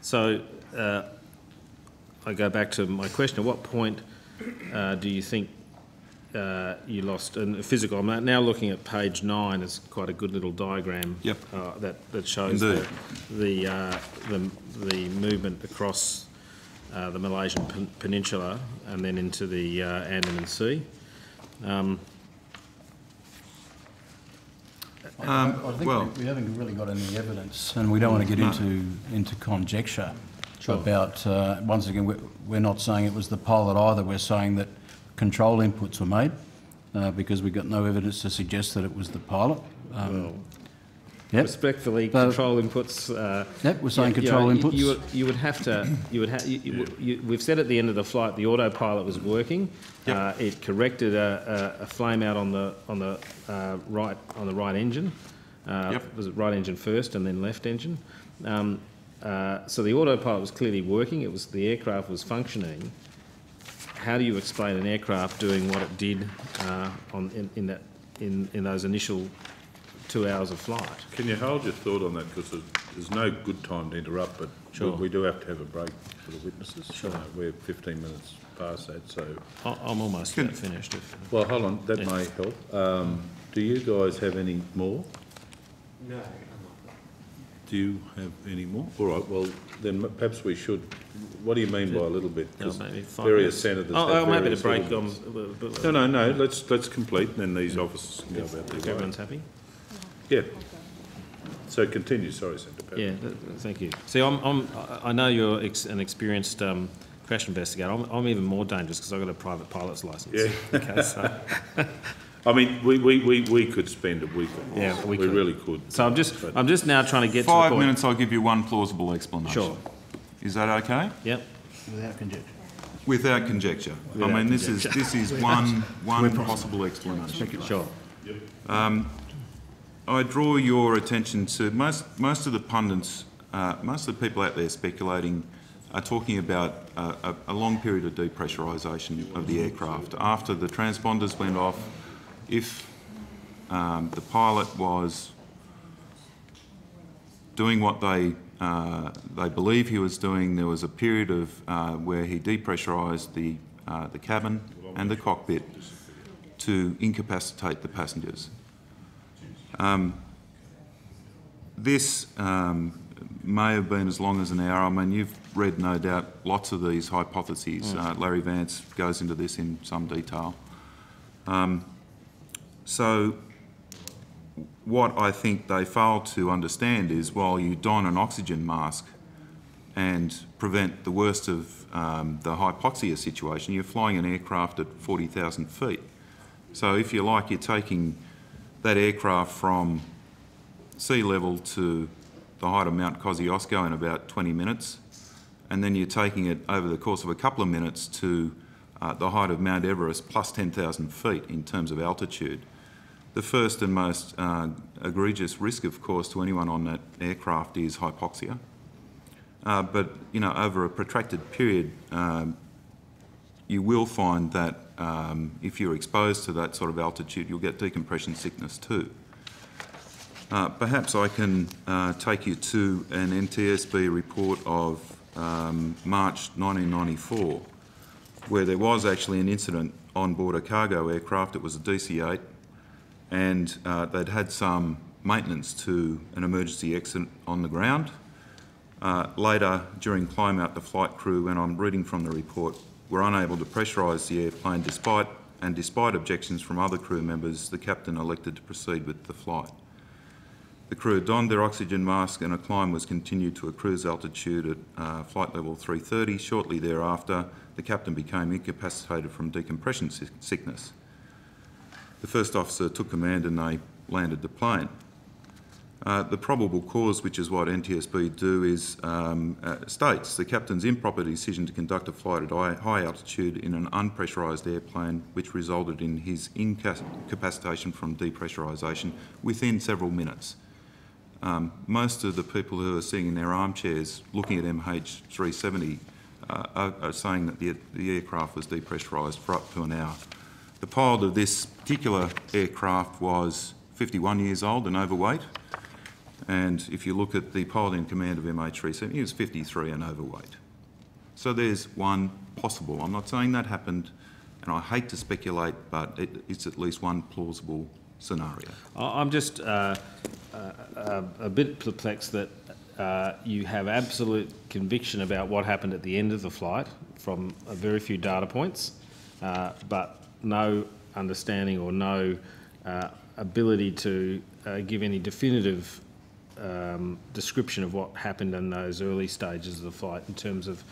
So I go back to my question. At what point do you think you lost? And physical, I'm now looking at page 9. It's quite a good little diagram. Yep. That shows the movement across the Malaysian Peninsula and then into the Andaman Sea. I think we haven't really got any evidence, and we don't want to get into conjecture about. Once again, we're not saying it was the pilot either. We're saying that control inputs were made because we've got no evidence to suggest that it was the pilot. Yep. Respectfully, control inputs. Yep, we're saying control inputs. You would have to. We've said at the end of the flight the autopilot was working. Yep. It corrected a flame out on the right engine. Yep. Was it right engine first and then left engine? So the autopilot was clearly working. It was the aircraft was functioning. How do you explain an aircraft doing what it did in those initial 2 hours of flight? Can you hold your thought on that, because there's no good time to interrupt, but sure. we do have to have a break for the witnesses. Sure. We're 15 minutes past that, so... I'm almost finished. Well, hold on, that may help. Do you guys have any more? No. Do you have any more? All right, well, then perhaps we should... What do you mean by a little bit? No, maybe 5 various minutes. senators... I'm happy to break on... No, let's complete, and then these officers can go about their way. Everyone's happy? Yeah. So continue, sorry, Senator Pat. Yeah, thank you. See, I know you're an experienced crash investigator. I'm even more dangerous because I've got a private pilot's licence. Yeah. Okay, so I mean, we could spend a week on this. Yeah, we could. really could. So I'm just now trying to get 5 to the point. minutes, I'll give you one plausible explanation. Sure. Is that okay? Yep. Without conjecture. Without conjecture. Without this is one possible explanation. Sure. I draw your attention to most of the pundits, most of the people out there speculating are talking about a long period of depressurisation of the aircraft. After the transponders went off, if the pilot was doing what they believe he was doing, there was a period of where he depressurised the cabin and the cockpit to incapacitate the passengers. This may have been as long as an hour. I mean, you've read, no doubt, lots of these hypotheses. Larry Vance goes into this in some detail. So what I think they fail to understand is while you don an oxygen mask and prevent the worst of the hypoxia situation, you're flying an aircraft at 40,000 feet. So if you like, you're taking that aircraft from sea level to the height of Mount Kosciuszko in about 20 minutes, and then you're taking it over the course of a couple of minutes to the height of Mount Everest plus 10,000 feet in terms of altitude. The first and most egregious risk, of course, to anyone on that aircraft is hypoxia. But, you know, over a protracted period, you will find that if you're exposed to that sort of altitude, you'll get decompression sickness too. Perhaps I can take you to an ATSB report of March 1994, where there was actually an incident on board a cargo aircraft. It was a DC-8, and they'd had some maintenance to an emergency exit on the ground. Later, during climb out, the flight crew, and I'm reading from the report, were unable to pressurise the airplane despite objections from other crew members. The captain elected to proceed with the flight. The crew donned their oxygen mask and a climb was continued to a cruise altitude at flight level 330. Shortly thereafter, the captain became incapacitated from decompression sickness. The first officer took command and they landed the plane. The probable cause, which is what NTSB do, is states the captain's improper decision to conduct a flight at high altitude in an unpressurised airplane, which resulted in his incapacitation from depressurisation within several minutes. Most of the people who are sitting in their armchairs looking at MH370 are saying that the aircraft was depressurised for up to an hour. The pilot of this particular aircraft was 51 years old and overweight. And if you look at the pilot in command of MH370, he was 53 and overweight. So there's one possible. I'm not saying that happened, and I hate to speculate, but it's at least one plausible scenario. I'm just a bit perplexed that you have absolute conviction about what happened at the end of the flight from a very few data points, but no understanding or no ability to give any definitive description of what happened in those early stages of the flight in terms of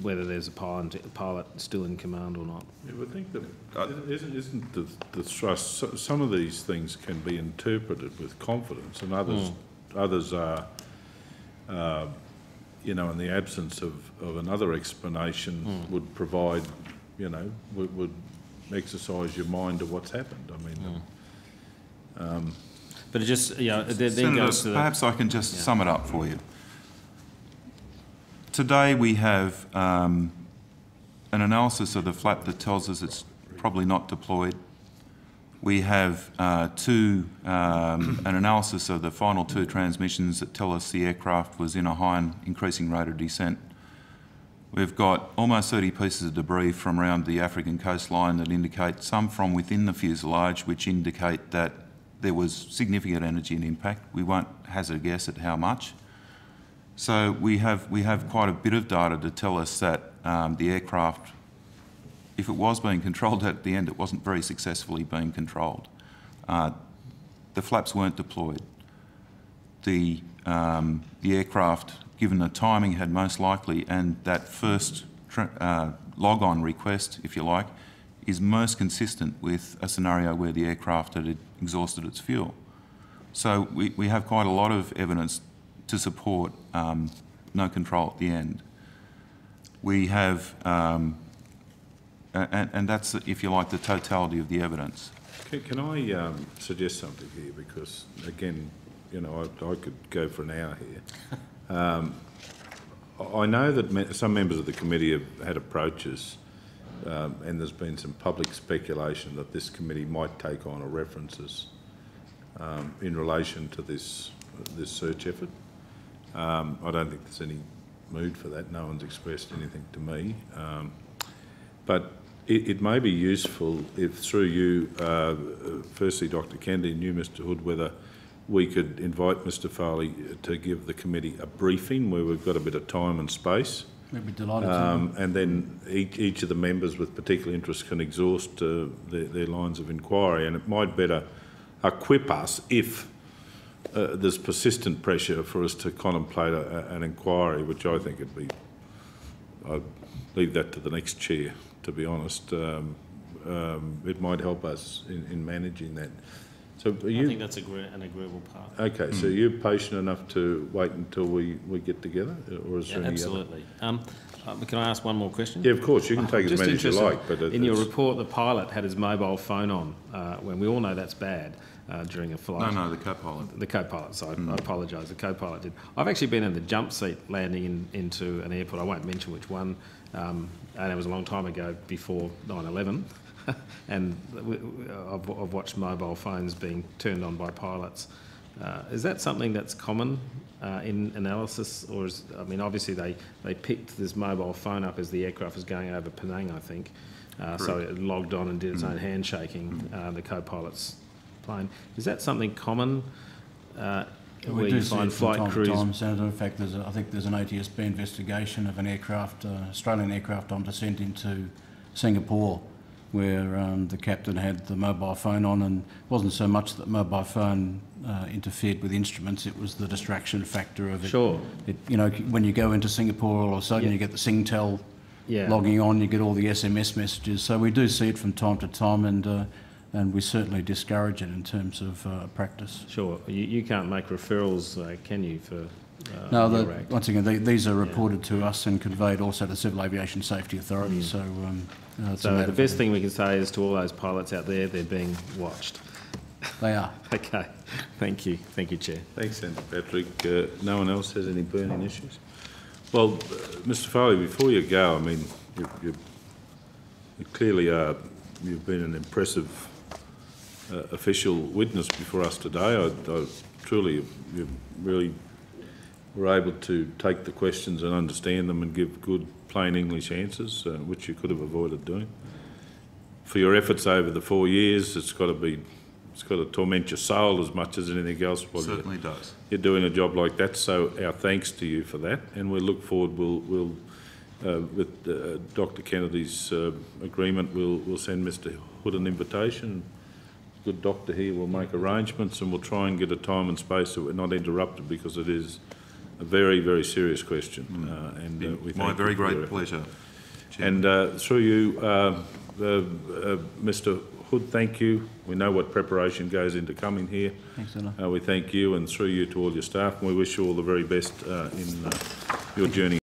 whether there's a pilot still in command or not. You would think that isn't the thrust. Some of these things can be interpreted with confidence, and others are, you know, in the absence of another explanation, would provide, you know, would exercise your mind to what's happened. I mean, but it just, you know, then Senator, goes to perhaps I can just sum it up for you. Today we have an analysis of the flap that tells us it's probably not deployed. We have an analysis of the final two transmissions that tell us the aircraft was in a high and increasing rate of descent. We've got almost 30 pieces of debris from around the African coastline that indicate, some from within the fuselage, which indicate that there was significant energy and impact. We won't hazard a guess at how much. So we have quite a bit of data to tell us that the aircraft, if it was being controlled at the end, it wasn't very successfully being controlled. The flaps weren't deployed. The aircraft, given the timing, had most likely, and that first log-on request, if you like, is most consistent with a scenario where the aircraft had exhausted its fuel. So we have quite a lot of evidence to support no control at the end. We have, and that's, if you like, the totality of the evidence. can I suggest something here? Because again, you know, I could go for an hour here. I know that some members of the committee have had approaches, and there's been some public speculation that this committee might take on references in relation to this search effort. I don't think there's any mood for that. No one's expressed anything to me. But it may be useful if, through you, firstly Dr. Kennedy and you, Mr. Hood, whether we could invite Mr. Foley to give the committee a briefing where we've got a bit of time and space. We'd be delighted to. And then each of the members with particular interest can exhaust their lines of inquiry, and it might better equip us if there's persistent pressure for us to contemplate an inquiry, which I think would be, I'd leave that to the next chair, to be honest. It might help us in managing that. So are you, I think that's an agreeable part. okay, so you're patient enough to wait until we get together, or is there any absolutely. Can I ask one more question? Yeah, of course, you can take as Just many as you interested, like. But in your report, the pilot had his mobile phone on, when we all know that's bad during a flight. No, the co-pilot. The co-pilot, sorry, I apologise, the co-pilot did. I've actually been in the jump seat landing into an airport, I won't mention which one, and it was a long time ago, before 9/11. And I've watched mobile phones being turned on by pilots. Is that something that's common in analysis, or is, I mean, obviously they picked this mobile phone up as the aircraft was going over Penang, I think, so it logged on and did its own handshaking, the co-pilot's plane. Is that something common where you find flight crews? Time, Senator. In fact, I think there's an ATSB investigation of an aircraft, Australian aircraft on descent into Singapore, where the captain had the mobile phone on, and it wasn't so much that mobile phone interfered with instruments, it was the distraction factor of it. Sure. You know, when you go into Singapore, all of a sudden you get the Singtel logging on, you get all the SMS messages. So we do see it from time to time, and we certainly discourage it in terms of practice. Sure. You can't make referrals, can you, for no, once again, these are reported to us and conveyed also to Civil Aviation Safety Authority. So, so the best thing we can say is to all those pilots out there, they're being watched. They are. Okay. Thank you. Thank you, Chair. Thanks, Senator Patrick. No one else has any burning issues? Well, Mr. Foley, before you go, I mean, you clearly are, you've been an impressive official witness before us today. I truly, you really were able to take the questions and understand them and give good, plain English answers, which you could have avoided doing. For your efforts over the 4 years, it's got to torment your soul as much as anything else. It certainly does. You're doing a job like that, so our thanks to you for that, and we look forward. With Dr. Kennedy's agreement, we'll send Mr. Hood an invitation. Good doctor here will make arrangements, and we'll try and get a time and space so we're not interrupted, because it is a very, very serious question. We thank my very you for great your pleasure. Chairman. And through you, Mr. Hood, thank you. We know what preparation goes into coming here. Thanks, Ella. We thank you, and through you to all your staff, and we wish you all the very best in your journey.